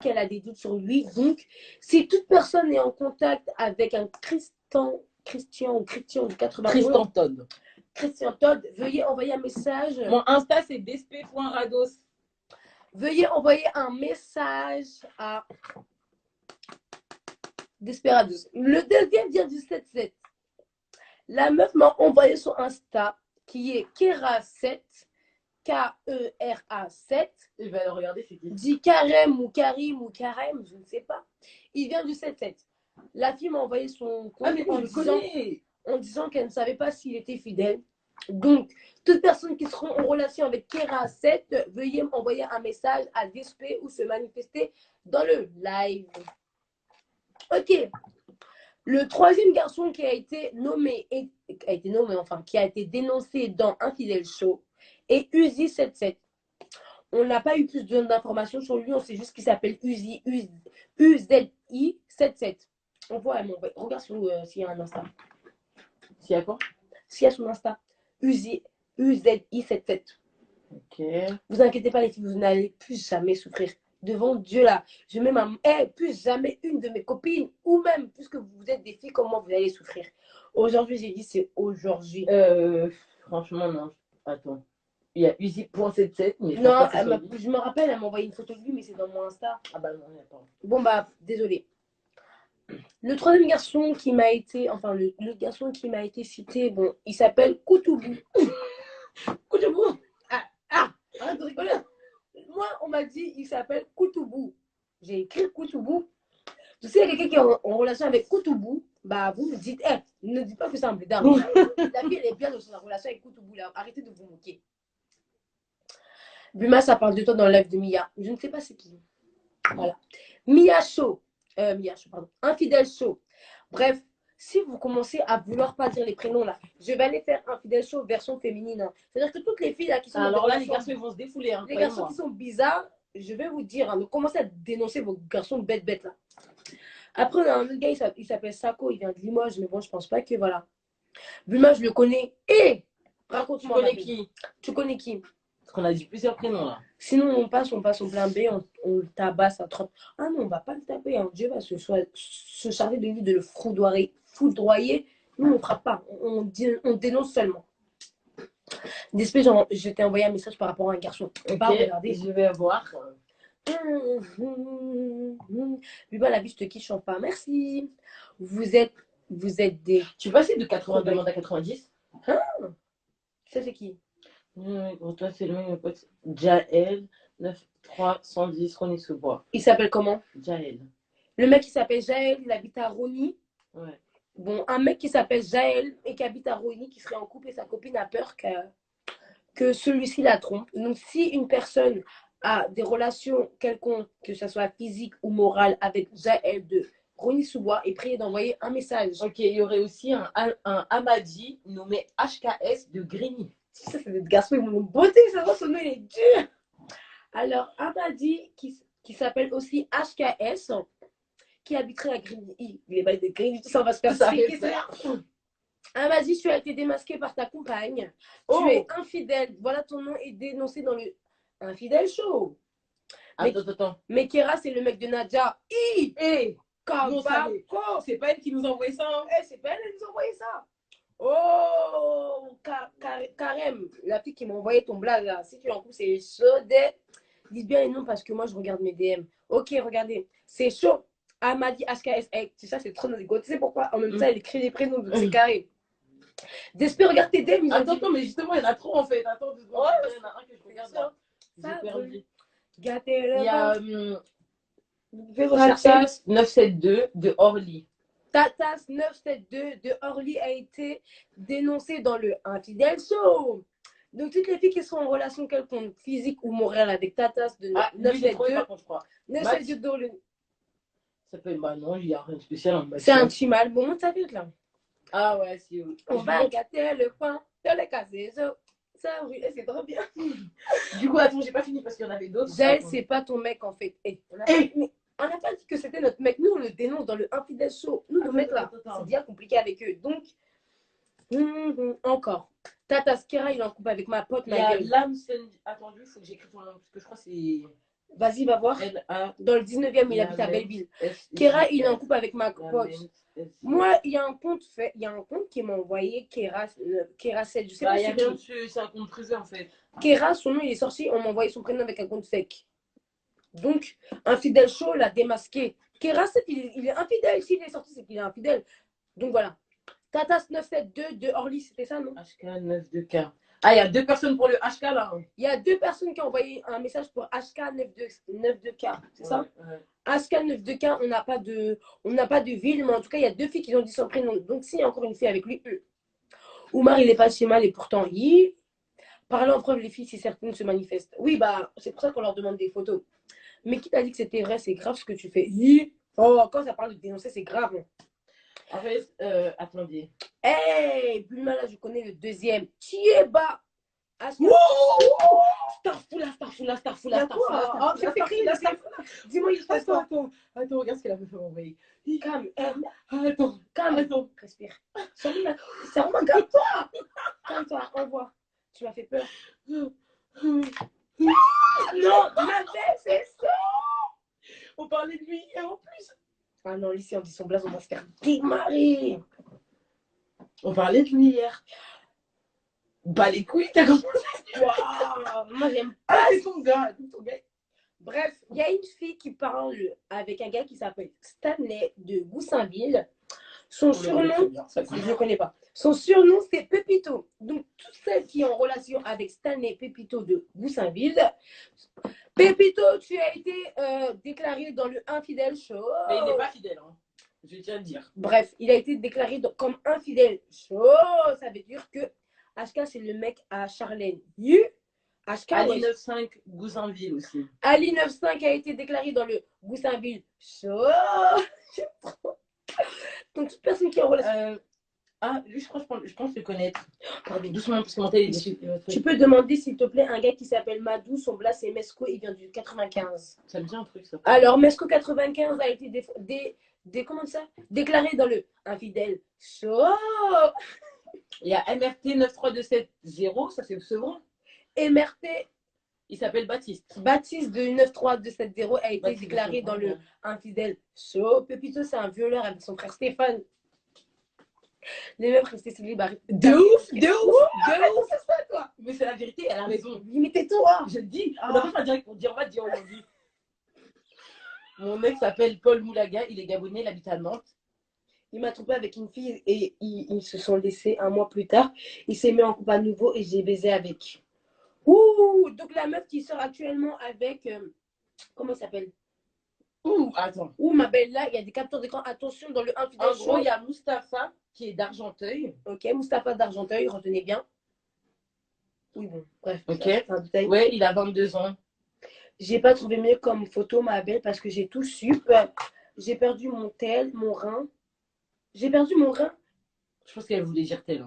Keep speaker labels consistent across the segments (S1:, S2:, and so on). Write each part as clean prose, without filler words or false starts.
S1: qu'elle a des doutes sur lui. Donc, si toute personne est en contact avec un Christian ou Christian du 91,
S2: Tristan Todd.
S1: Christian Todd, veuillez envoyer un message.
S2: Mon Insta, c'est desp.rados.
S1: Veuillez envoyer un message à Desperados. Le deuxième vient du 7-7. La meuf m'a envoyé son Insta qui est Kera7, Kera7.
S2: Je vais aller regarder, c'est qui.
S1: Dit Karem ou Karim ou Karem, je ne sais pas. Il vient du 7-7. La fille m'a envoyé son compte en disant qu'elle ne savait pas s'il était fidèle. Donc, toute personne qui sera en relation avec Kera7, veuillez m'envoyer un message à DSP ou se manifester dans le live. Ok. Le troisième garçon qui a été nommé, qui a été dénoncé dans Infidèle Show est Uzi77. On n'a pas eu plus d'informations sur lui, on sait juste qu'il s'appelle Uzi, UZI77. On voit, regarde s'il y a un Insta.
S2: S'il y a quoi?
S1: S'il y a son Insta. Uzi, UZI77.
S2: Ok.
S1: Vous inquiétez pas les filles, vous n'allez plus jamais souffrir. Devant Dieu là, je mets plus jamais une de mes copines, ou même, puisque vous êtes des filles, comment vous allez souffrir. Aujourd'hui, j'ai dit c'est aujourd'hui.
S2: Franchement, non. Attends. Il y a Uzi.77, mais je
S1: non,
S2: pense pas que
S1: je me rappelle, elle m'a envoyé une photo de lui, mais c'est dans mon Insta.
S2: Ah bah non, attends.
S1: Bon bah, désolé. Le troisième garçon qui m'a été, le garçon qui m'a été cité, bon, il s'appelle Koutoubou. Koutoubou. Arrête de rigoler. Moi, on m'a dit, il s'appelle Koutoubou. J'ai écrit Koutoubou. Tu sais, il y a quelqu'un qui est en relation avec Koutoubou, bah vous me dites, ne dites pas que c'est un blédard. La fille, elle est bien dans sa relation avec Koutoubou, là. Arrêtez de vous moquer. Buma, ça parle de toi dans le live de Mia. Je ne sais pas c'est qui. Voilà. Mia Show, pardon. Infidèle Show. Bref, si vous commencez à vouloir pas dire les prénoms là, je vais aller faire Infidèle Show version féminine. Hein. C'est-à-dire que toutes les filles là qui sont.
S2: Alors là, les garçons, ils vont se défouler. Hein,
S1: les garçons qui sont bizarres, je vais vous dire, ne commencez à dénoncer vos garçons bêtes là. Après, on a un autre gars, il s'appelle Sako, il vient de Limoges, mais bon, je pense pas que voilà. Buma, je le connais. Raconte-moi.
S2: Tu connais qui?
S1: Tu connais qui?
S2: Parce qu'on a dit plusieurs prénoms là.
S1: Sinon, on passe au plein B, on le tabasse à 30. Ah non, on va pas le taper. Hein. Dieu va se charger de lui de le foudroyer. Nous, on ne frappe pas. On dénonce seulement. D'espèce, je t'ai envoyé un message par rapport à un garçon.
S2: On va regarder. Je vais voir.
S1: Buma, la vie, je te quitte, je chante pas. Merci. Vous êtes des.
S2: Tu passes de 82 à 90?
S1: Hein? Ça, c'est qui?
S2: Pour toi, c'est le même pote. Jaël, 9310, Rony-sous-Bois.
S1: Il s'appelle comment?
S2: Jaël.
S1: Le mec, il s'appelle Jaël, il habite à Rony.
S2: Ouais.
S1: Bon, un mec qui s'appelle Jaël et qui habite à Rony, qui serait en couple et sa copine a peur que celui-ci la trompe. Donc, si une personne a des relations quelconques, que ce soit physique ou morale, avec Jaël de Rony-sous-Bois, et priez d'envoyer un message.
S2: Ok, il y aurait aussi un Amadi nommé HKS de Grigny.
S1: Ça, c'est des garçons, ils vont beauté, ça va, son nom, il est dur. Alors, Amadi, qui s'appelle aussi HKS, qui habiterait à Grigny. Les bails de Grigny, tout ça, on va se faire ça. Amadi, tu as été démasqué par ta compagne. Tu es infidèle. Voilà, ton nom est dénoncé dans le Infidèle Show.
S2: Attends.
S1: Mais Kera, c'est le mec de Nadia.
S2: C'est pas elle qui nous a envoyé ça. Hein.
S1: C'est pas elle qui nous a envoyé ça. Oh, Karem, la fille qui m'a envoyé ton blague là. Si tu es en couple, c'est chaud. Dis bien les noms parce que moi, je regarde mes DM. Ok, regardez. C'est chaud. Amadi HKS. C'est ça, c'est trop notre égo. Tu sais pourquoi? En même temps, elle écrit les prénoms, donc c'est carré. J'espère, regarde tes DM.
S2: Attends, mais justement, il y en a trop en fait. Attends 2 secondes. Il y en a un que je regarde là. J'ai perdu.
S1: Il
S2: y a
S1: Tatas
S2: 972 de Orly.
S1: Tatas 972 de Orly a été dénoncé dans le Infidèle Show. Donc, toutes les filles qui sont en relation quelconque, physique ou morale, avec Tatas de 972 d'Orly.
S2: Ça peut être non, il n'y a rien de spécial.
S1: C'est un chimal. Bon, ça vite là.
S2: Ah ouais, si.
S1: On va gâter le coin de les caser. Ça, oui, c'est trop bien.
S2: Du coup, attends, j'ai pas fini parce qu'il y en avait d'autres.
S1: Jaël, c'est pas ton mec en fait. On n'a pas dit que c'était notre mec. Nous, on le dénonce dans le Infidèle Show. Nous, nos mecs là, c'est bien compliqué avec eux. Donc, encore. Tata Skera, il est en couple avec ma pote.
S2: Il y a l'âme. Attends, il faut que j'écris ton nom parce que je crois que c'est.
S1: Vas-y, va voir.
S2: L-A.
S1: Dans le 19e, il habite à Belleville. Kéra, il est en couple avec ma pote. Moi, il y a un compte qui m'a envoyé Kéra 7. Je sais pas
S2: il y a
S1: si
S2: rien dessus, c'est un compte privé en fait.
S1: Kéra, son nom, il est sorti. On m'a envoyé son prénom avec un compte fake. Donc, Infidèle Show l'a démasqué. Kéra 7, il est infidèle. S'il est sorti, c'est qu'il est infidèle. Donc voilà. Tatas 972 de Orly, c'était ça, non?
S2: HK92K. Ah, il y a 2 personnes pour le HK là.
S1: Il y a 2 personnes qui ont envoyé un message pour HK92K, c'est ça? HK92K, on n'a pas de ville, mais en tout cas, il y a 2 filles qui ont dit son prénom. Donc, s'il y a encore une fille avec lui, Oumar, il n'est pas chez mal et pourtant, parlons en preuve, les filles, si certaines se manifestent. Oui, bah, c'est pour ça qu'on leur demande des photos. Mais qui t'a dit que c'était vrai? C'est grave ce que tu fais. Oh, quand ça parle de dénoncer, c'est grave.
S2: En fait, attendez.
S1: Hey, Bulma, là, je connais le deuxième. Tieba. Starfoula. Dis-moi, il se passe quoi?
S2: Attends, regarde ce qu'elle a fait m'envoyer.
S1: Calme.
S2: Attends.
S1: Respire. C'est vraiment calme-toi. Calme-toi, envoie. Tu m'as fait peur. Non, tu m'as fait ça.
S2: On parlait de lui hier en plus.
S1: Ah non, ici, on dit son blaze, on va se faire démarrer.
S2: On parlait de lui hier. Bah les couilles, t'as compris?
S1: Wow, moi, j'aime pas.
S2: C'est ton gars.
S1: Bref, il y a une fille qui parle avec un gars qui s'appelle Stanley de Goussainville. Son surnom, je ne connais pas. Son surnom, c'est Pépito. Donc, toutes celles qui ont en relation avec Stanley Pépito de Goussainville. Pépito, tu as été déclaré dans le Infidèle Show.
S2: Mais il n'est pas fidèle, hein. Je tiens à le dire.
S1: Bref, il a été déclaré comme Infidèle Show. Ça veut dire que HK, c'est le mec à Charlène. HK,
S2: Ali 95 Goussainville aussi.
S1: Ali 95 a été déclaré dans le Goussainville Show. Donc, toute personne qui est en relation.
S2: Lui, je pense le connaître. Doucement, parce que mon téléphone est...
S1: Tu peux demander, s'il te plaît, un gars qui s'appelle Madou. Son blast, c'est Mesco. Il vient du 95.
S2: Ça me dit un truc, ça.
S1: Alors, Mesco 95 a été comment ça? Déclaré dans le Infidèle Show.
S2: Il y a MRT 93270, ça c'est le second.
S1: MRT.
S2: Il s'appelle Baptiste.
S1: Baptiste de 93270 a été déclaré dans le Infidèle Show. Pépito, c'est un violeur avec son frère Stéphane. Les meufs restés célibataires.
S2: De ouf.
S1: C'est ça, toi.
S2: Mais c'est la vérité, elle a raison.
S1: Limitez-toi.
S2: Je te dis, on va pas faire direct pour dire, on va dire aujourd'hui. Mon mec s'appelle Paul Moulaga, il est gabonais, il habite à Nantes.
S1: Il m'a trompé avec une fille et ils se sont laissés un mois plus tard. Il s'est mis en couple à nouveau et j'ai baisé avec. Ouh, donc la meuf qui sort actuellement avec. Comment il s'appelle?
S2: Attends.
S1: Ma belle, là, il y a des capteurs d'écran. Attention, dans le Infidèle
S2: Show. En gros, il y a Mustapha qui est d'Argenteuil.
S1: Ok, Mustapha d'Argenteuil, retenez bien. Oui, bon, bref.
S2: Ok.
S1: C'est un détail.
S2: Ouais, il a 22 ans.
S1: J'ai pas trouvé mieux comme photo, ma belle, parce que j'ai tout su. J'ai perdu mon tel, mon rein. J'ai perdu mon rein.
S2: Je pense qu'elle voulait dire tel.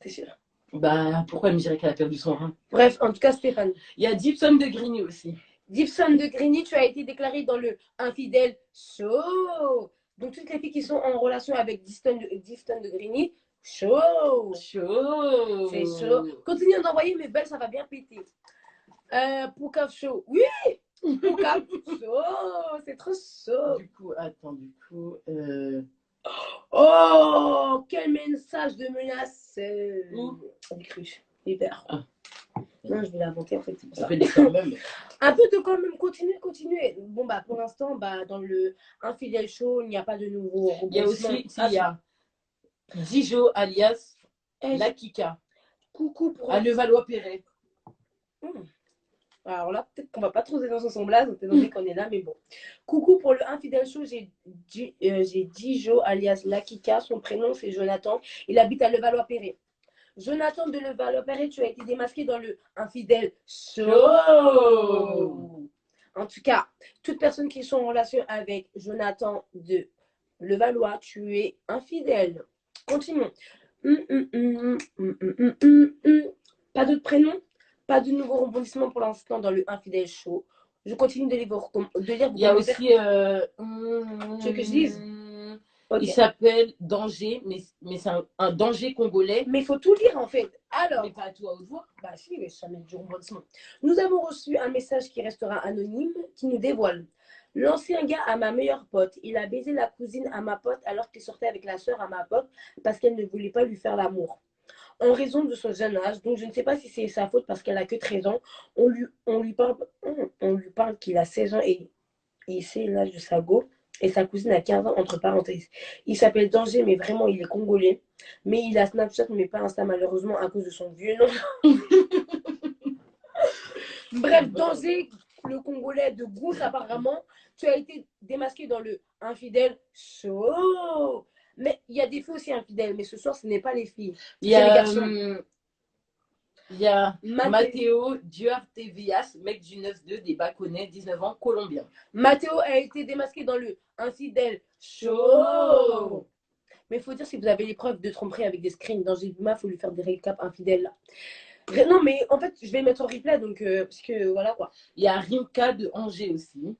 S1: T'es sûr?
S2: Bah, pourquoi elle me dirait qu'elle a perdu son rein?
S1: Bref, en tout cas, Stéphane.
S2: Il y a Gibson de Grigny aussi.
S1: Gibson de Grigny, tu as été déclaré dans le Infidèle Show. Donc, toutes les filles qui sont en relation avec Gibson de Grigny, chaud. C'est chaud. Continuez d'envoyer, mes belles, ça va bien péter. Poucave Show. Oui! Poucave Show. C'est trop chaud.
S2: Du coup, attends,
S1: Oh, quel message de menace. Des cruches. Hyper. Non, je vais l'inventer en fait.
S2: Ça fait des quand même.
S1: Un peu de quand même, continuez. Bon, bah, pour l'instant, bah, dans le Infidèle Show, il n'y a pas de nouveau.
S2: Il y a aussi, il y a Dijo alias La Kika.
S1: Coucou pour.
S2: À Levallois-Perret.
S1: Alors là, peut-être qu'on va pas trop dénoncer son blaze, étant donné qu'on est là, mais bon. Coucou pour le Infidèle Show, j'ai Dijo alias La Kika. Son prénom, c'est Jonathan. Il habite à Levallois-Perret. Jonathan de Levallois-Perret, tu as été démasqué dans le Infidèle Show. En tout cas, toute personne qui sont en relation avec Jonathan de Levallois, tu es infidèle. Continuons. Pas d'autres prénoms, pas de nouveaux rebondissements pour l'instant dans le Infidèle Show. Je continue de lire vos
S2: Il y a aussi...
S1: Tu veux que je dise? Ok.
S2: Il s'appelle Danger, mais c'est un danger congolais.
S1: Mais il faut tout lire en fait. Alors,
S2: Mais pas à tout à haute voix.
S1: bah si, mais ça met du rebondissement. Nous avons reçu un message qui restera anonyme, qui nous dévoile. L'ancien gars à ma meilleure pote, il a baisé la cousine à ma pote alors qu'il sortait avec la sœur à ma pote parce qu'elle ne voulait pas lui faire l'amour. En raison de son jeune âge, donc je ne sais pas si c'est sa faute parce qu'elle a que 13 ans, on lui parle qu'il a 16 ans et c'est l'âge de sa go. Et sa cousine a 15 ans, entre parenthèses. Il s'appelle Danger, mais vraiment, il est congolais. Mais il a Snapchat, mais pas Insta, malheureusement, à cause de son vieux nom. Bref, Danger, le congolais de Gousse, apparemment, tu as été démasqué dans le infidèle show. Mais il y a des filles aussi infidèles, mais ce soir, ce n'est pas les filles.
S2: Il y a,
S1: C'est les garçons.
S2: il y a Matteo Duarte Villas, mec du 9-2 des Baconnais, 19 ans, colombien.
S1: Matteo a été démasqué dans le infidèle show. Mais il faut dire si vous avez les preuves de tromperie avec des screens dans Gilbima, il faut lui faire des récaps infidèles là. Non, mais en fait, je vais mettre en replay, donc, parce que voilà quoi.
S2: Il y a Rimka de Angers aussi.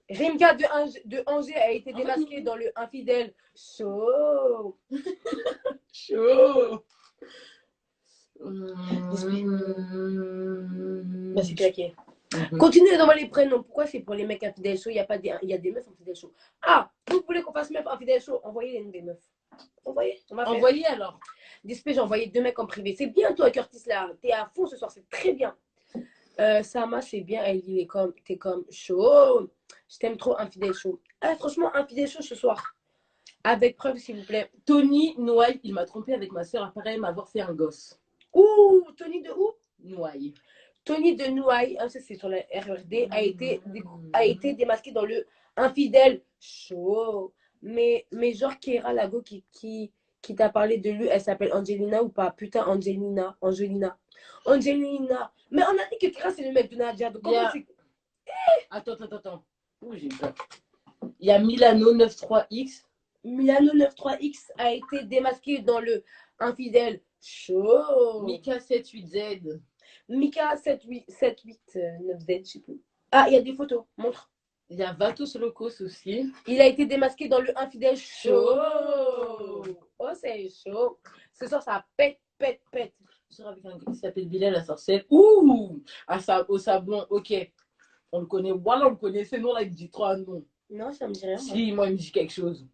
S1: Rimka de Angers a été démasqué dans le infidèle show.
S2: Chaud.
S1: Bah, c'est claqué. Continuez d'envoyer les prénoms. Pourquoi c'est pour les mecs infidèles show? Il y a des meufs infidèles show. Ah, vous voulez qu'on fasse meuf infidèle show? Envoyez les noms des meufs. Envoyez.
S2: Envoyez alors.
S1: D'espèce, j'ai envoyé 2 mecs en privé. C'est bien toi, Curtis, là. T'es à fond ce soir, c'est très bien. Sama, c'est bien. Elle dit, t'es comme chaud. Je t'aime trop, infidèle chaud. Ah, franchement, infidèle chaud ce soir. Avec preuve, s'il vous plaît.
S2: Tony Noailles, il m'a trompé avec ma soeur après m'avoir fait un gosse.
S1: Ouh, Tony de où?
S2: Noailles.
S1: Tony de Nouaille, ça c'est sur la RERD, a été démasqué dans le infidèle show. Mais genre Kéra Lago qui t'a parlé de lui, elle s'appelle Angelina ou pas? Putain, Angelina. Mais on a dit que Kéra c'est le mec de Nadia. Donc comment c'est...
S2: Attends. Ouh, j'ai peur. Il y a Milano 93X.
S1: Milano 93X a été démasqué dans le infidèle show.
S2: Mika 78Z.
S1: Mika 9Z, je sais plus. Ah, il y a des photos, montre.
S2: Il y a Vatos Locos aussi.
S1: Il a été démasqué dans le infidèle show. Oh, c'est chaud. Ce soir, ça pète.
S2: Je sors avec un gars qui s'appelle Bilal la sorcière. Ouh, au Sablon, ok. On le connaît. Voilà, on le connaît. Ce nom-là, il me dit trop un nom.
S1: Non, ça me dit rien.
S2: Si, moi, il me dit quelque chose.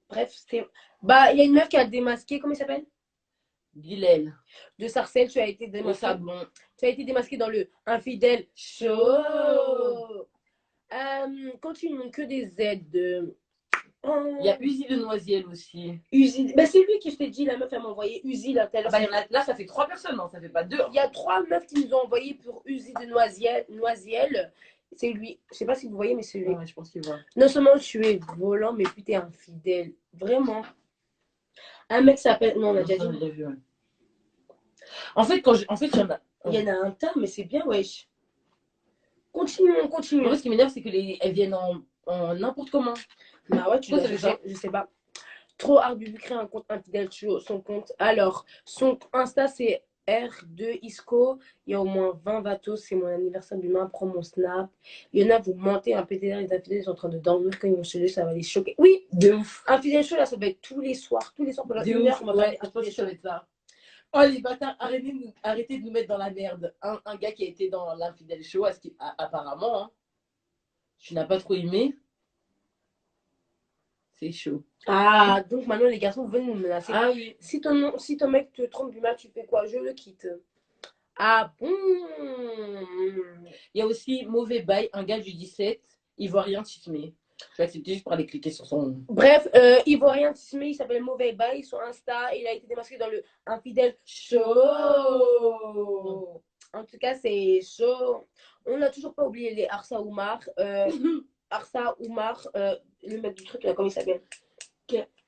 S1: Bref, c'est. Bah, il y a une meuf qui a démasqué. Comment il s'appelle?
S2: Bilal.
S1: De Sarcelles, tu as été démasqué.
S2: Au Sablon.
S1: Tu as été démasqué dans le infidèle show. Continue, que des aides.
S2: Il y a Uzi de Noisiel aussi.
S1: Uzi. Ben, c'est lui qui je t'ai dit, la meuf, elle m'a envoyé Uzi là.
S2: Là, ça fait 3 personnes, non, ça fait pas 2.
S1: Il y a 3 meufs qui nous ont envoyé pour Uzi de Noisiel. C'est lui. Je sais pas si vous voyez, mais c'est lui.
S2: Ouais, je pense qu'il voit.
S1: Non seulement tu es volant, mais puis t'es infidèle. Vraiment. Un mec s'appelle. Non, on a déjà dit.
S2: Vu, ouais. En fait, il y en a.
S1: Il y en a un tas, mais c'est bien, wesh. Continuons.
S2: En fait, ce qui m'énerve, c'est qu'elles viennent en n'importe comment.
S1: Bah ouais, tu dois je sais pas. Trop hard de créer un compte infidèle sur son compte. Alors, son Insta, c'est R2 Isco. Il y a au moins 20 vatos. C'est mon anniversaire demain. Prends mon snap. Il y en a, vous mentez. Un PTR, les infidèles sont en train de dormir. Quand ils vont chez eux, ça va les choquer. Oui,
S2: de ouf.
S1: Infidèle show, là, ça va être tous les soirs. Tous les soirs pendant une heure.
S2: Ouais, je pense que ça va être ça. Oh les bâtards, arrêtez de nous mettre dans la merde. Un gars qui a été dans l'infidèle show, apparemment, hein, tu n'as pas trop aimé. C'est chaud.
S1: Ah, donc maintenant les garçons veulent nous menacer.
S2: Ah oui.
S1: Si ton mec te trompe du mal, tu fais quoi? Je le quitte. Ah bon?
S2: Il y a aussi Mauvais Bail, un gars du 17, ivoirien tismé. Je vais accepter juste pour aller cliquer sur son.
S1: Bref, ivoirien tismé, il s'appelle Mauvais Bail sur Insta. Il a été démasqué dans le infidèle show. En tout cas, c'est chaud. On n'a toujours pas oublié les Arsa Oumar. Arsa Oumar, le mec du truc là, comment il s'appelle?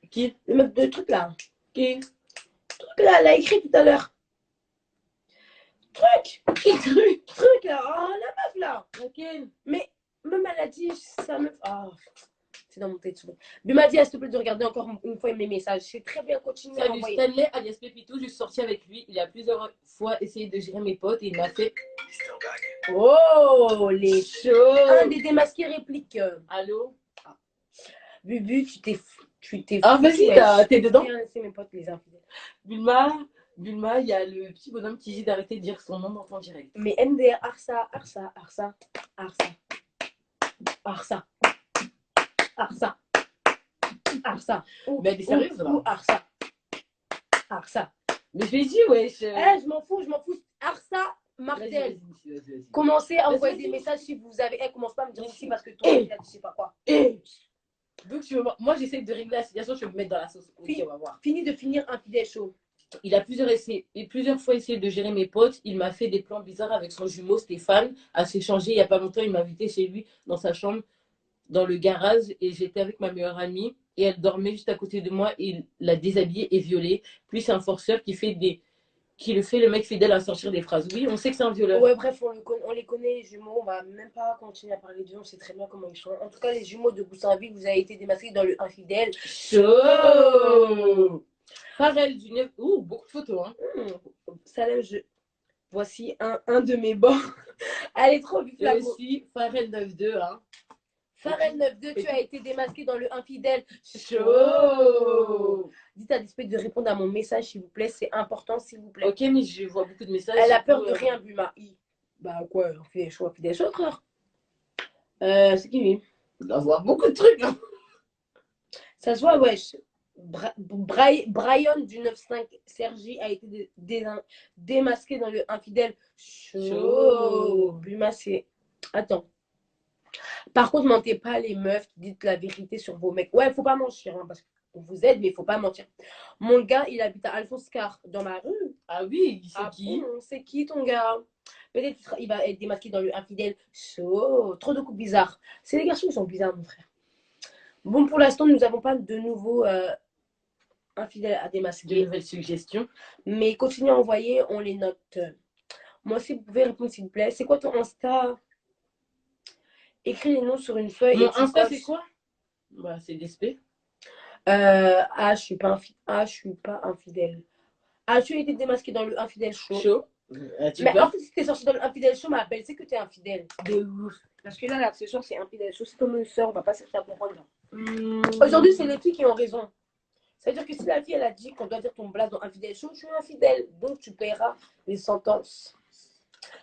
S2: Qui?
S1: Le mec du truc là.
S2: Qui?
S1: Truc là, elle a écrit tout à l'heure. Truc là. Oh, la meuf là.
S2: Laquelle?
S1: Mais même elle a dit, sa meuf. Oh, c'est dans mon tête. Mais m'a dit, s'il te plaît, de regarder encore une fois mes messages. C'est très bien continué.
S2: Salut Stanley, alias Pépito, je suis sortie avec lui. Il a plusieurs fois essayé de gérer mes potes et il m'a fait.
S1: Oh, les chauds. Un des démasqués réplique.
S2: Allô?
S1: Bubu, tu t'es. Tu t'es
S2: Ah,
S1: foutu,
S2: vas-y,
S1: wesh.
S2: t'es dedans.
S1: Rien laisser mes potes, les infidèles.
S2: Bulma, il y a le petit bonhomme qui dit d'arrêter de dire son nom dans ton direct.
S1: Mais MDR, Arsa, Arsa, Arsa, Arsa, Arsa, Arsa, Arsa.
S2: Mais elle est sérieuse, là.
S1: Ou Arsa, Arsa.
S2: Mais je l'ai dit, wesh.
S1: Je m'en fous. Arsa, Martel.
S2: Vas-y.
S1: Commencez à envoyer
S2: Vas-y.
S1: des messages si vous avez. Commence pas à me dire aussi parce que toi, je sais pas quoi.
S2: Donc, moi, j'essaie de régler la situation, je vais me mettre dans la sauce. Ok, on va voir.
S1: Fini de finir infidèle chaud.
S2: Il a plusieurs fois essayé de gérer mes potes. Il m'a fait des plans bizarres avec son jumeau Stéphane. À s'échanger il n'y a pas longtemps, il m'a invité chez lui dans sa chambre, dans le garage. Et j'étais avec ma meilleure amie. Et elle dormait juste à côté de moi. Il l'a déshabillée et violée. Puis c'est un forceur qui le fait le mec fidèle à sortir des phrases. Oui, on sait que c'est un violeur.
S1: Ouais, bref, on les connaît, les jumeaux. On va même pas continuer à parler d'eux. On sait très bien comment ils sont. En tout cas, les jumeaux de Goussainville, vous avez été démasqués dans le infidèle.
S2: Chaud. Pareil du 9. Ouh, beaucoup de photos. Hein.
S1: Salem, voici un de mes bords. Elle est trop vite,
S2: Et aussi, Farel 92. Hein.
S1: Farel 92, tu as été démasqué dans le infidèle.
S2: Chaud.
S1: Dites à Dispé de répondre à mon message, s'il vous plaît. C'est important, s'il vous plaît.
S2: Ok, mais je vois beaucoup de messages.
S1: Elle a peur de rien, Buma. Bah quoi, infidèle chaud, frère. C'est qui lui?
S2: Il doit voir beaucoup de trucs. Hein.
S1: Ça se voit, wesh. Brian du 9-5 Sergi a été démasqué dans le infidèle. Chaud. Buma, c'est. Attends. Par contre, mentez pas les meufs qui disent la vérité sur vos mecs. Ouais, faut pas mentir, hein, parce qu'on vous aide, mais faut pas mentir. Mon gars, il habite à Alphonse Car, dans ma rue.
S2: Ah oui, c'est qui?
S1: Bon, c'est qui ton gars? Peut-être qu'il va être démasqué dans le infidèle. Chaud. Trop de coups bizarres. C'est les garçons qui sont bizarres, mon frère. Bon, pour l'instant, nous n'avons pas de nouveaux infidèles à démasquer.
S2: De nouvelles suggestions.
S1: Mais continuez à envoyer, on les note. Moi, si vous pouvez répondre, s'il vous plaît. C'est quoi ton Insta? Écris les noms sur une feuille.
S2: Mon Insta, c'est quoi? Bah, c'est DSP.
S1: Je suis pas infidèle. As-tu été démasqué dans le infidèle chaud? Mais en fait, si t'es sorti dans le infidèle chaud, ma belle, c'est que t'es infidèle. De ouf. Parce que là, ce soir, c'est infidèle chaud. C'est comme une soeur, on va pas chercher à comprendre. Aujourd'hui, c'est les filles qui ont raison. C'est-à-dire que si la fille, elle a dit qu'on doit dire ton blase dans infidèle chaud, je suis infidèle. Donc, tu paieras les sentences.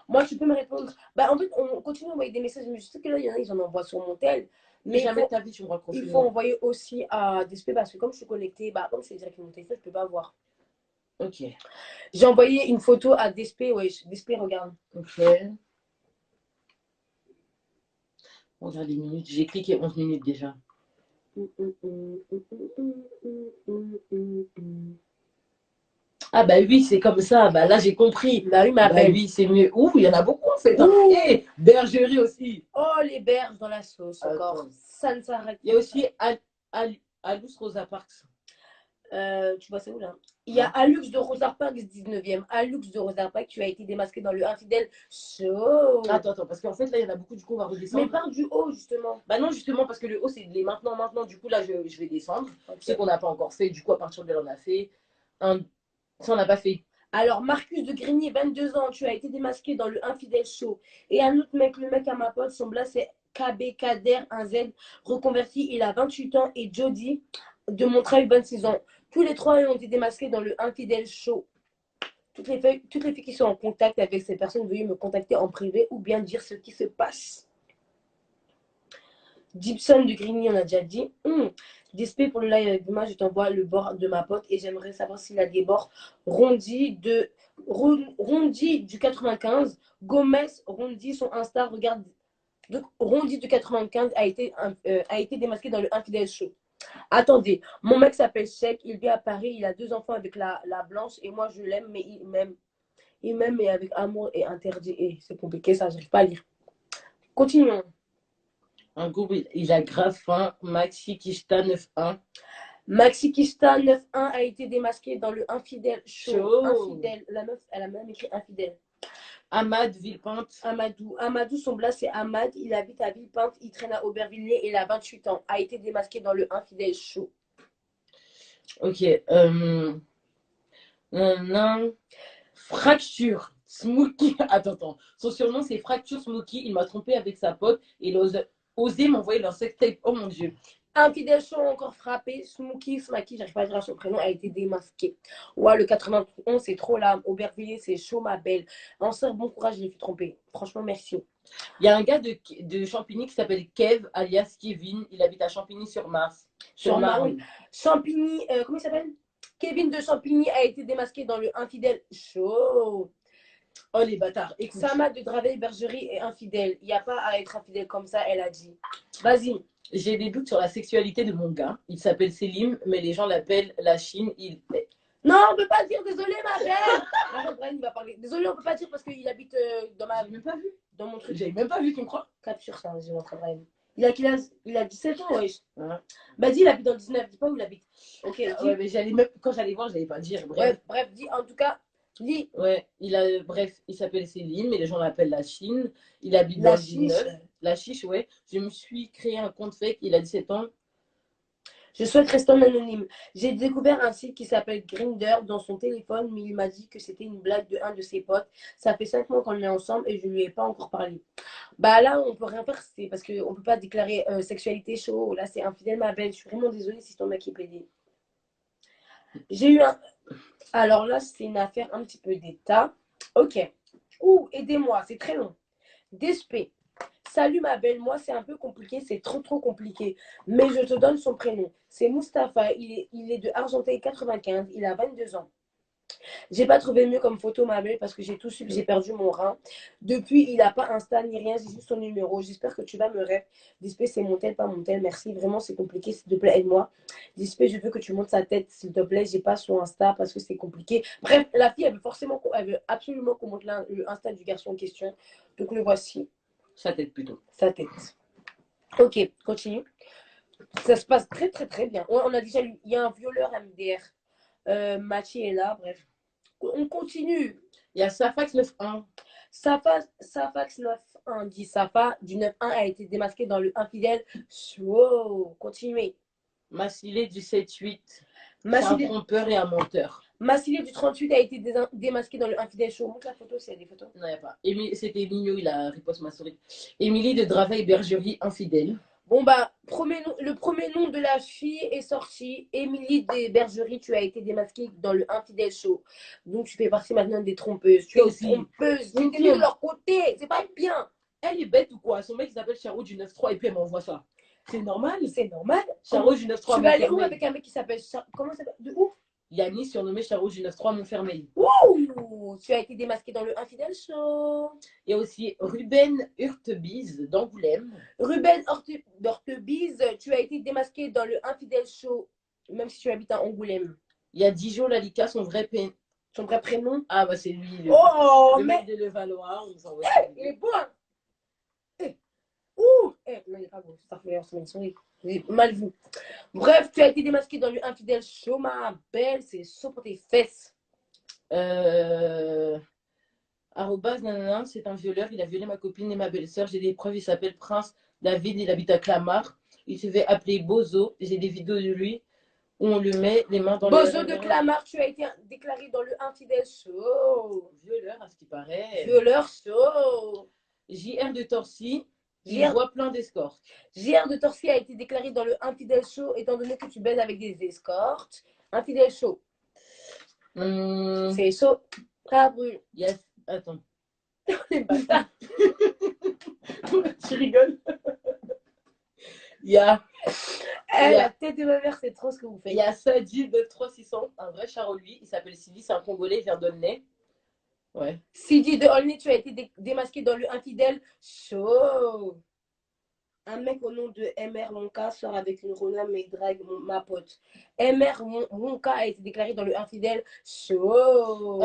S1: Moi, tu peux me répondre. Bah, en fait, on continue à envoyer des messages. Mais je sais que là, il y en a, ils en envoient sur mon tel. Mais
S2: jamais ta vie, tu me raccroches.
S1: Il faut envoyer aussi à Despé parce que comme je suis connectée, bah, comme c'est direct mon téléphone, je peux pas voir.
S2: Ok.
S1: J'ai envoyé une photo à Despé. Ouais, Despé, regarde.
S2: Ok. On regarde les minutes. J'ai cliqué 11 minutes déjà. Ah bah oui, c'est comme ça. Bah là, j'ai compris.
S1: Bah oui, ma belle.
S2: Oui, c'est mieux. Ouh, il y en a beaucoup en fait. Et bergerie aussi.
S1: Oh, les berges dans la sauce encore. Ça ne s'arrête pas.
S2: Il y a aussi Alus Rosa Parks.
S1: Tu vois, c'est où là? Il y a Alux de Rosa Parks 19e. Alux de Rosa Parks, tu as été démasqué dans le infidèle chaud.
S2: Attends, parce qu'en fait, là, il y en a beaucoup, du coup, on va redescendre.
S1: Mais par du haut, justement.
S2: Bah non, justement, parce que le haut, c'est les maintenant. Du coup, là, je vais descendre. Okay. C'est qu'on n'a pas encore fait. Du coup, à partir de là, on a fait. Ça, on n'a pas fait. Alors, Marcus de Grigny, 22 ans, tu as été démasqué dans le infidèle show. Et un autre mec, le mec à ma pote, son blase, c'est KB Kader 1Z, reconverti, il a 28 ans. Et Jody, de Montreuil, 26 ans. Tous les trois ont été démasqués dans le infidèle show. Toutes les filles qui sont en contact avec ces personnes, veuillez me contacter en privé ou bien dire ce qui se passe. Gibson de Grigny, on a déjà dit. Despé pour le live avec moi, je t'envoie le bord de ma pote et j'aimerais savoir s'il a des bords Rondi du 95. Gomez Rondi, son Insta, regarde. Donc, Rondi du 95 a été démasqué dans le infidèle show. Attendez, mon mec s'appelle Sheik, il vit à Paris, il a 2 enfants avec la blanche et moi je l'aime, mais il m'aime mais avec amour et interdit. Et c'est compliqué, ça, j'arrive pas à lire. Continuons. Un groupe, il a grave faim. Maxi Kishta 9-1. Maxi Kishta 9-1 a été démasqué dans le infidèle show. Infidèle. La meuf, elle a même écrit infidèle. Ahmad Villepinte. Amadou, son blase c'est Ahmad. Il habite à Villepinte. Il traîne à Aubervilliers et il a 28 ans. A été démasqué dans le infidèle show. Ok. Fracture. Smokey. Attends. Son surnom c'est Fracture Smokey. Il m'a trompé avec sa pote et il a osé m'envoyer leur sextape. Oh mon dieu. Infidèle Show encore frappé. Smaki, j'arrive pas à dire son prénom, a été démasqué. Ouais, le 91, c'est trop là. Aubervilliers, c'est chaud, ma belle. En sœur, bon courage, j'ai fait tromper. Franchement, merci.
S3: Il y a un gars de Champigny qui s'appelle Kev, alias Kevin. Il habite à Champigny-sur-Mars.
S2: Sur Marne. Champigny, comment il s'appelle? Kevin de Champigny a été démasqué dans le Infidèle Show.
S3: Oh, les bâtards. Écoute.
S2: Sama de Draveil-Bergerie est infidèle. Il n'y a pas à être infidèle comme ça, elle a dit. Vas-y.
S3: J'ai des doutes sur la sexualité de mon gars. Il s'appelle Selim, mais les gens l'appellent la Chine.
S2: Non, on ne peut pas dire désolé, ma belle. Brian, il va parler. Désolé, on ne peut pas dire parce qu'il habite dans ma.
S3: J'ai même pas vu.
S2: Dans mon truc.
S3: J'avais même pas vu, tu me crois?
S2: Capture ça, je montre à Brian. Il a 17 ans, wesh. Ouais. Bah, dis, il habite dans le 19. Dis pas où il habite. Ok, dis.
S3: Ouais, mais quand j'allais voir, je n'allais pas dire.
S2: Bref, dis, en tout cas. Dis.
S3: Ouais, il s'appelle Selim, mais les gens l'appellent la Chine. Il habite dans le 19. La chiche, ouais. Je me suis créé un compte fake, il a 17 ans.
S2: Je souhaite rester anonyme. J'ai découvert un site qui s'appelle Grindr dans son téléphone, mais il m'a dit que c'était une blague de un de ses potes. Ça fait 5 mois qu'on est ensemble et je ne lui ai pas encore parlé. Bah là, on peut rien faire, c'est parce qu'on ne peut pas déclarer sexualité chaud. Là, c'est infidèle, ma belle. Je suis vraiment désolée si ton mec est pédé. J'ai eu un... Alors là, c'est une affaire un petit peu d'état. Ok. Ouh, aidez-moi, c'est très long. DSP. Salut ma belle, moi c'est un peu compliqué, c'est trop compliqué. Mais je te donne son prénom. C'est Mustapha, il est de Argenteuil 95, il a 22 ans. J'ai pas trouvé mieux comme photo ma belle parce que j'ai tout su que j'ai perdu mon rein. Depuis, il n'a pas Insta ni rien, j'ai juste son numéro. J'espère que tu vas me rêver. Dispé, c'est mon tel, pas mon tel. Merci, vraiment c'est compliqué, s'il te plaît, aide-moi. Dispé, je veux que tu montes sa tête, s'il te plaît. J'ai pas son Insta parce que c'est compliqué. Bref, la fille, elle veut absolument qu'on monte le Insta du garçon en question. Donc le voici.
S3: Sa tête plutôt.
S2: Sa tête. Ok, continue. Ça se passe très bien. On a déjà eu, il y a un violeur MDR. Machi est là, bref. On continue.
S3: Il y a Safax 91.
S2: Safax 91 dit Safa du 91 a été démasqué dans le infidèle. Wow, continuez.
S3: Massilé du 7-8. C'est un trompeur et un menteur.
S2: Massilé du 38 a été démasqué dans le infidèle show. Montre la photo s'il y a des photos.
S3: Non, il n'y a pas. C'était Emilio, il a riposte ma souris. Émilie de Draveil-Bergerie, infidèle.
S2: Bon, bah, le premier nom de la fille est sorti. Émilie des Bergeries, tu as été démasquée dans le Infidèle Show. Donc, tu fais partie maintenant des trompeuses. Tu es aussi trompeuse. Tu es de leur côté. C'est pas bien.
S3: Elle est bête ou quoi? Son mec, il s'appelle Charo du 9-3 et puis elle m'envoie ça. C'est normal?
S2: C'est normal.
S3: Charo du 9-3.
S2: Tu vas aller où avec un mec qui s'appelle comment ça s'appelle? De où?
S3: Yannis, surnommé Charo du 9-3 Montfermeil.
S2: Ouh, tu as été démasqué dans le Infidèle Show.
S3: Il y a aussi Ruben Hurtebise d'Angoulême.
S2: Ruben Hurtebise, tu as été démasqué dans le Infidèle Show, même si tu habites à Angoulême.
S3: Il y a Dijon Lalika, son vrai
S2: prénom.
S3: Ah, bah c'est lui.
S2: Le
S3: mec de Levallois.
S2: Il est beau, hein? Ouh! Non, il n'est pas beau. Ça fait une souris. J'ai mal vu. Bref, tu as été démasqué dans le Infidèle Show, ma belle. C'est chaud pour tes fesses.
S3: Arrobas, nanana, c'est un violeur. Il a violé ma copine et ma belle-sœur. J'ai des preuves. Il s'appelle Prince David. Il habite à Clamart. Il se fait appeler Bozo. J'ai des vidéos de lui où on lui met les mains dans les
S2: Bozo de Clamart, tu as été déclaré dans le Infidèle Show.
S3: Violeur, à ce qui paraît.
S2: Violeur Show.
S3: JR de Torcy. Il voit plein d'escortes.
S2: JR de Torcy a été déclaré dans le Infidèle Show étant donné que tu baises avec des escortes. Infidèle Show. C'est chaud. Brûle.
S3: Yes. Attends.
S2: Les bâtards.
S3: Tu rigoles. Il y a.
S2: La tête de ma mère, c'est trop ce que vous faites.
S3: Il y a Sadi 93600, un vrai charolui. Il s'appelle Sidi, c'est un Congolais, il vient d'Aulnay. Ouais.
S2: Sidi de Aulnay, tu as été démasqué dans le Infidèle Show. Un mec au nom de MR Monka sort avec une Rona mais drague ma pote. MR Monka a été déclaré dans le Infidèle Show.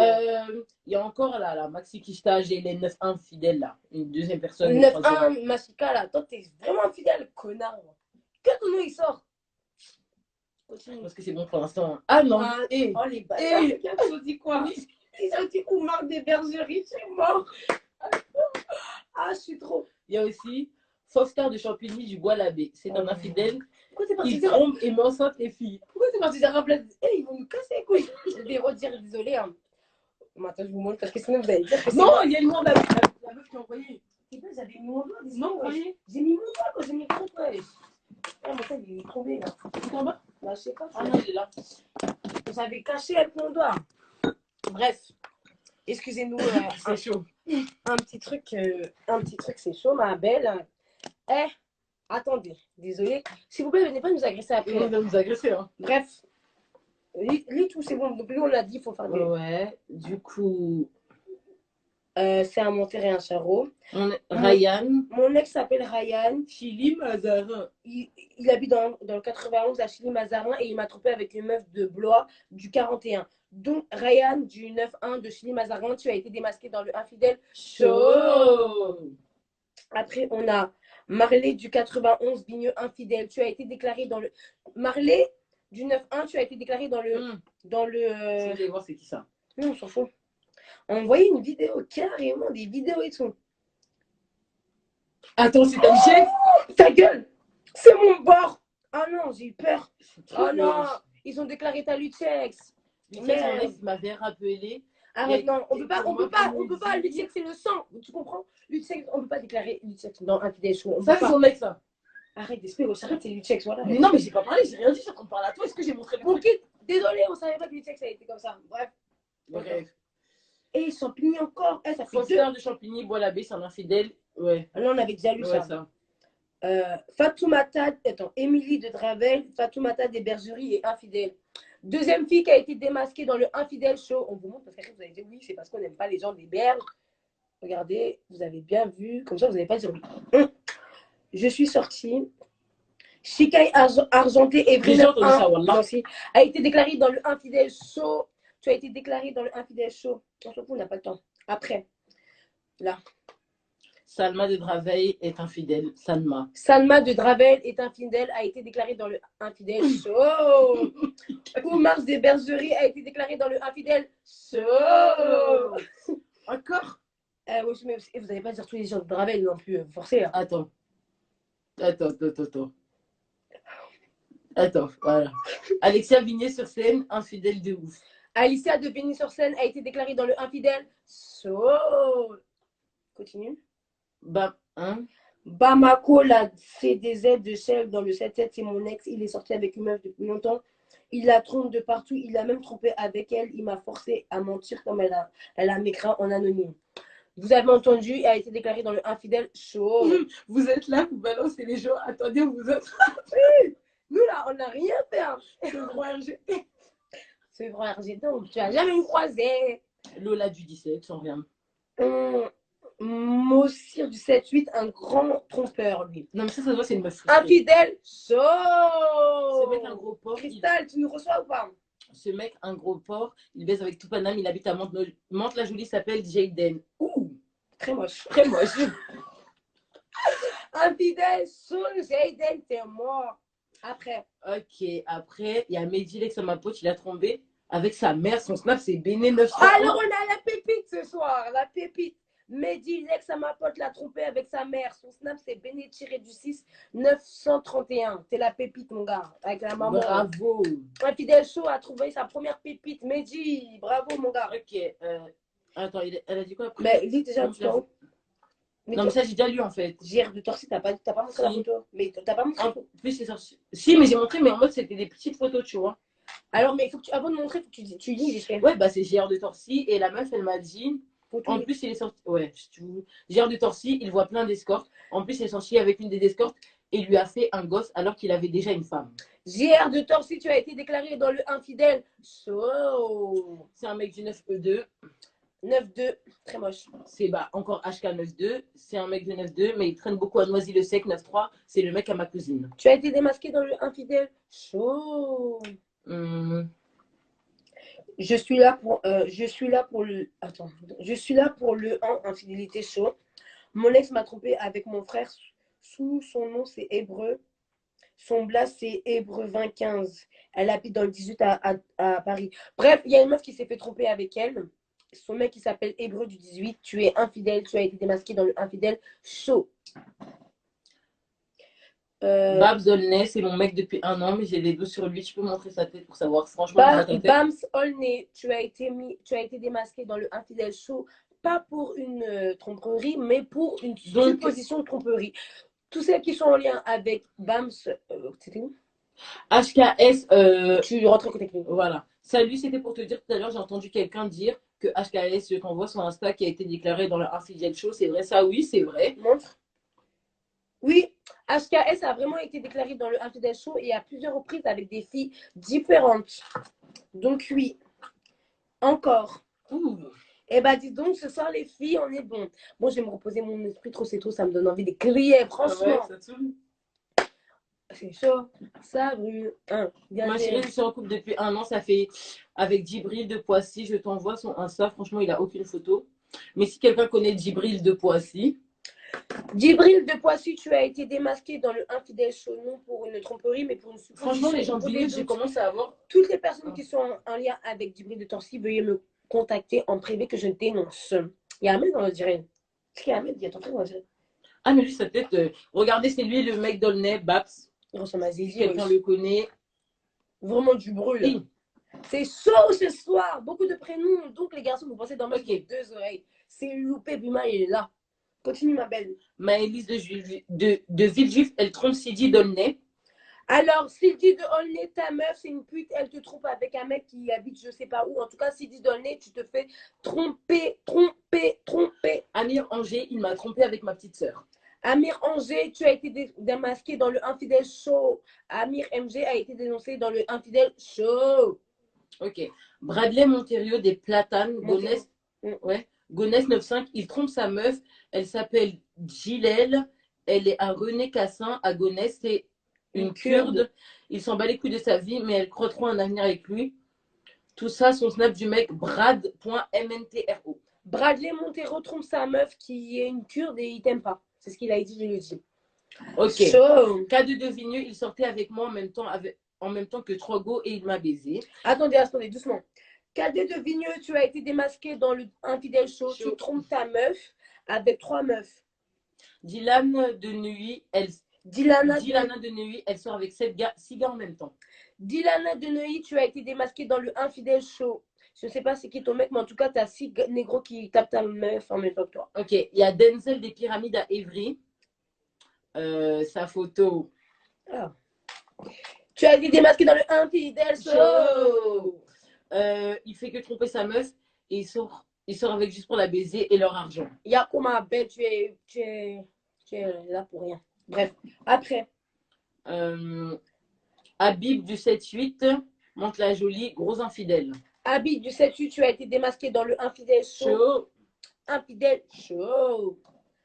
S3: Il y a encore là, Maxi Kishta, j'ai les 9 infidèles là. Une deuxième personne.
S2: 9-1, Machika là. Toi, t'es vraiment infidèle, connard. Que ton nom il sort?
S3: Continue. Parce que c'est bon pour l'instant. Ah non.
S2: Oh les bâtards.
S3: Ils ont dit quoi?
S2: Ils ont dit Oumar des Bergeries, je suis mort. Ah, je suis trop.
S3: Il y a aussi Foster de Champigny du Bois-l'Abbé. C'est un infidèle.
S2: Pourquoi t'es parti
S3: Il trompe et met enceinte les filles.
S2: Pourquoi t'es parti dire un plat? Ils vont nous casser les couilles. Je vais redire, désolé. Hein. Attends, je vous montre parce que sinon vous allez dire que
S3: non, il y a le nom de la meuf qui a envoyé.
S2: Et puis j'avais mis mon doigt.
S3: Non, voyez.
S2: J'ai mis mon doigt quand j'ai mis mon doigt.
S1: Ah, mon tel, il est tombé là.
S3: Tout en bas?
S1: Bah, je sais pas.
S3: Ah non, il est là.
S1: Vous avez caché avec mon doigt. Bref, excusez-nous.
S3: C'est chaud.
S1: Un petit truc, c'est chaud, ma belle. Eh, attendez, désolé. S'il vous plaît, venez pas nous agresser après.
S3: Il va nous agresser, hein.
S1: Bref, lis tout, c'est bon. Donc, lui, on l'a dit, il faut faire des.
S3: Ouais, du coup,
S1: C'est un monter et un charreau.
S3: Ryan.
S1: Mon ex s'appelle Ryan.
S3: Chili Mazarin.
S1: Il habite dans le 91 à Chili-Mazarin et il m'a trompé avec une meuf de Blois du 41. Donc, Ryan du 9-1 de Chili-Mazarin, tu as été démasqué dans le infidèle show. Après, on a Marley du 91, Bigneux infidèle. Tu as été déclaré dans le. Marley du 9-1, tu as été déclaré dans le.
S3: Je vais voir c'est qui ça.
S1: Non, on s'en fout. On envoyé une vidéo, carrément, des vidéos et tout.
S3: Attends, c'est ta chef?
S1: Ta gueule! C'est mon bord! Ah non, j'ai eu peur. Oh non, ils ont déclaré ta Lutex.
S3: Mais mon ex m'avait rappelé.
S1: Arrête, non, on peut pas, Lutex c'est le sang, tu comprends? Lutex, on peut pas déclarer Lutex dans un fidèle show.
S3: Ça, c'est son ex, ça.
S1: Arrête d'espérer, arrête, c'est Lutex, voilà.
S3: Mais non, mais j'ai pas parlé, j'ai rien dit, ça qu'on parle à toi. Est-ce que j'ai montré le
S1: Ok, désolé, on savait pas que Lutex a été comme ça. Bref.
S3: Bref.
S1: Et Champigny encore. Ça fait
S3: Foster de Champigny, Bois-l'Abbé, c'est un infidèle. Ouais.
S1: Là, on avait déjà lu ça. Fatoumata, Émilie de Dravel, Fatoumata des Bergeries et infidèle. Deuxième fille qui a été démasquée dans le infidèle show. On vous montre parce que vous avez dit oui, c'est parce qu'on n'aime pas les gens des berges. Regardez, vous avez bien vu. Comme ça, vous n'avez pas dit oui. Je suis sortie. Chicaille Argenté et Brina a été déclarée dans le infidèle show. Tu as été déclaré dans le infidèle show. On s'en fout, on n'a pas le temps. Après, là.
S3: Salma de Draveil est infidèle.
S1: Salma de Dravel est infidèle, a été déclarée dans le infidèle show. Oumars des Bergeries a été déclaré dans le infidèle show.
S3: Encore?
S1: Mais vous n'allez pas dire tous les gens de Dravel non plus, forcé. Hein.
S3: Attends, voilà. Alexia Vigné-sur-Seine, infidèle de ouf.
S1: Alicia de Vigny-sur-Seine a été déclarée dans le infidèle show. Continue. Bamako, la CDZ de Chef dans le 7-7, c'est mon ex. Il est sorti avec une meuf depuis longtemps. Il la trompe de partout. Il l'a même trompé avec elle. Il m'a forcé à mentir comme elle a m'écrit en anonyme. Vous avez entendu, elle a été déclarée dans le infidèle show.
S3: Vous êtes là, vous balancez les gens. Attendez, vous êtes.
S1: Nous là, on n'a rien fait. Hein.
S3: C'est vrai, RGT.
S1: C'est vrai, RGT, tu n'as jamais eu croisé.
S3: Lola du 17, sans rien.
S1: Mossir du 7-8, un grand trompeur, lui.
S3: Non, mais ça se voit, c'est une meuf.
S1: Infidèle show.
S3: Ce mec, un gros porc.
S1: Cristal, tu nous reçois ou pas?
S3: Ce mec, un gros porc, il baise avec tout Paname, il habite à Mantes-la-Jolie, s'appelle Jayden.
S1: Ouh, très moche.
S3: Très moche.
S1: Infidèle show, Jayden, t'es mort. Après.
S3: Ok, après, il y a Mehdi, l'ex à ma pote, il a trompé avec sa mère. Son snap, c'est Béné 900.
S1: Alors, on a la pépite ce soir, la pépite. Mehdi, l'ex à ma pote, l'a trompé avec sa mère. Son snap, c'est Béné-du-6 931. C'est la pépite, mon gars, avec la maman.
S3: Bravo.
S1: Infidèle show a trouvé sa première pépite. Mehdi, bravo, mon gars.
S3: Ok, attends, elle a dit quoi après?
S1: Mais lis déjà du temps.
S3: Non, mais ça, j'ai déjà lu en fait.
S1: JR de Torcy, t'as pas montré la photo. Mais t'as pas montré.
S3: En plus, c'est sorti. Si, mais j'ai montré, mais en mode, c'était des petites photos, tu vois.
S1: Alors, mais avant de montrer, faut que tu lis, j'ai fait.
S3: Ouais, bah, c'est JR de Torcy. Et la meuf, elle m'a dit. En plus, il est sorti. Ouais, JR de Torcy, il voit plein d'escortes. En plus, il est sorti avec une des escortes et lui a fait un gosse alors qu'il avait déjà une femme.
S1: JR de Torcy, tu as été déclaré dans le infidèle show.
S3: C'est un mec du 9E2.
S1: 9-2, très moche.
S3: C'est encore HK 9-2. C'est un mec de 9-2, mais il traîne beaucoup à Noisy-le-Sec 9-3. C'est le mec à ma cousine.
S1: Tu as été démasqué dans le infidèle show. Je suis là pour le 1 infidélité show. Mon ex m'a trompé avec mon frère. Sous son nom, c'est Hébreu. Son blast, c'est Hébreu 2015. Elle habite dans le 18 à Paris. Bref, il y a une meuf qui s'est fait tromper avec elle. Son mec, il s'appelle Hébreu du 18. Tu es infidèle. Tu as été démasqué dans le infidèle show.
S3: Babs Olney, c'est mon mec depuis 1 an, mais j'ai des doutes sur lui. Tu peux montrer sa tête pour savoir franchement.
S1: Bams Olney, tu as été démasqué dans le infidèle show, pas pour une tromperie, mais pour une supposition de tromperie. Tous celles qui sont en lien avec Bams, c'était où?
S3: HKS,
S1: Tu rentres en contact avec nous.
S3: voilà. Salut, c'était pour te dire tout à l'heure, j'ai entendu quelqu'un dire que HKS, je t'envoie sur Insta, qui a été déclaré dans le Infidèle Show. C'est vrai ça? Oui, c'est vrai.
S1: Montre. Oui, HKS a vraiment été déclaré dans le Infidèle Show et à plusieurs reprises avec des filles différentes. Donc oui, encore.
S3: Ouh.
S1: Eh ben dis donc, ce soir les filles, on est bon. Bon, je vais me reposer mon esprit, trop c'est tôt, ça me donne envie de crier, franchement.
S3: Ouais, ça te saoule.
S1: C'est chaud, ça brûle.
S3: Ma chérie, je suis en couple depuis 1 an, ça fait avec Djibril de Poissy. Je t'envoie son Insta, franchement, il a aucune photo. Mais si quelqu'un connaît Djibril de Poissy,
S1: Djibril de Poissy, tu as été démasqué dans le Infidèle Show, non pour une tromperie, mais pour une supposition.
S3: franchement, les gens disent, j'ai commencé à avoir.
S1: Toutes les personnes qui sont en lien avec Djibril de Torcy, veuillez me contacter en privé que je dénonce. Il y a Ahmed dans le direct. Est-ce qu'il y a Ahmed? Il y a ton frère dans le direct.
S3: Ah, mais lui, sa tête. Regardez, c'est lui le mec d'Aulnay, Babs.
S1: Il ressemble à
S3: Si
S1: Zizi.
S3: quelqu'un le connaît.
S1: Vraiment du brûle.
S3: Oui.
S1: C'est chaud ce soir. Beaucoup de prénoms. Donc, les garçons, vous pensez dormir
S3: Ok.
S1: avec 2 oreilles. C'est loupé, Bima, il est là. Continue, ma belle.
S3: Maëlys de Villejuif, elle trompe Sidi d'Aulnay.
S1: Alors, Sidi de Aulnay, ta meuf, c'est une pute, elle te trompe avec un mec qui habite je sais pas où. En tout cas, Sidi de Aulnay, tu te fais tromper.
S3: Amir Angers, il m'a trompé avec ma petite sœur.
S1: Amir Angers, tu as été démasqué dans le Infidèle Show. Amir MG a été dénoncé dans le Infidèle Show.
S3: Ok. Bradley Monterio des Platanes, Gonesse, ouais, Gonesse 95, il trompe sa meuf. Elle s'appelle Gilel. Elle est à René Cassin, à Gonesse. C'est une Kurde. Il s'en bat les couilles de sa vie, mais elle croit trop un avenir avec lui. Tout ça, son snap du mec, brad.mntro.
S1: Bradley Montero trompe sa meuf qui est une Kurde et il t'aime pas. C'est ce qu'il a dit, je le dis.
S3: Ok.
S1: Show.
S3: Cas de Devigneux, il sortait avec moi en même temps que Trogo et il m'a baisé.
S1: Attendez, doucement. Cadet de Vigneux, tu as été démasqué dans le Infidèle Show. Tu trompes ta meuf avec 3 meufs.
S3: Dylan de Neuilly, Dilana de Neuilly, elle sort avec 6 gars en même temps.
S1: Dilana de Neuilly, tu as été démasqué dans le Infidèle Show. Je ne sais pas c'est qui ton mec, mais en tout cas, tu as 6 négros qui tapent ta meuf en même temps que toi.
S3: Ok, il y a Denzel des Pyramides à Évry. Sa photo.
S1: Ah. Tu as été démasqué dans le Infidèle Show.
S3: Il fait que tromper sa meuf et il sort avec juste pour la baiser et leur argent.
S1: Yakuma, ben, tu es là pour rien. Bref, après.
S3: Habib du 7-8, Mantes-la-Jolie, gros infidèle.
S1: Habib du 7-8, tu as été démasqué dans le Infidèle Show. Infidèle Show.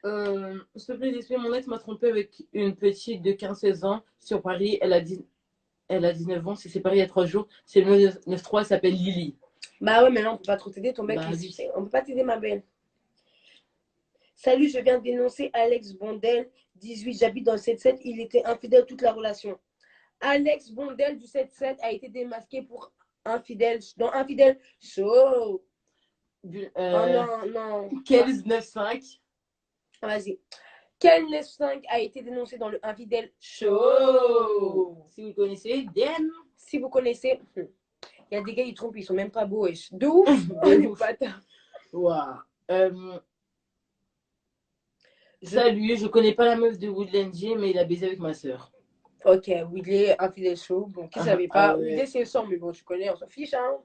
S3: S'il te plaît, laisse-moi, mon ex m'a trompé avec une petite de 15-16 ans sur Paris. Elle a 19 ans, c'est séparé il y a 3 jours. C'est le 9-3, elle s'appelle Lily.
S1: Bah ouais, mais là, on peut pas trop t'aider. Ton mec,
S3: oui.
S1: On peut pas t'aider, ma belle. Salut, je viens de dénoncer Alex Bondel, 18. J'habite dans le 7-7. Il était infidèle toute la relation. Alex Bondel du 7-7 a été démasqué pour infidèle dans Infidèle Show. Non.
S3: Kels 9-5.
S1: Vas-y. Kel 9-5 a été dénoncé dans le Infidèle
S3: Show. Si vous connaissez, DM.
S1: Si vous connaissez, il y a des gars, ils trompent, ils sont même pas beaux. De ouf.
S3: Wow. Salut, je connais pas la meuf de Woodland J, mais il a baisé avec ma soeur.
S1: Ok, Woodley, Infidèle Show. Bon, qui savait pas? Ouais. Woodley, c'est le sang, mais bon, tu connais, on s'en fiche, hein.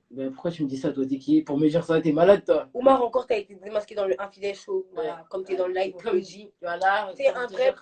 S3: Ben, pourquoi tu me dis ça, toi, t'es qui? Pour me dire ça, t'es malade, toi.
S1: Oumar, encore, t'as été démasqué dans le Infidèle Show. Voilà, comme t'es dans le live, on te le dit.
S3: Voilà.
S1: C'est un vrai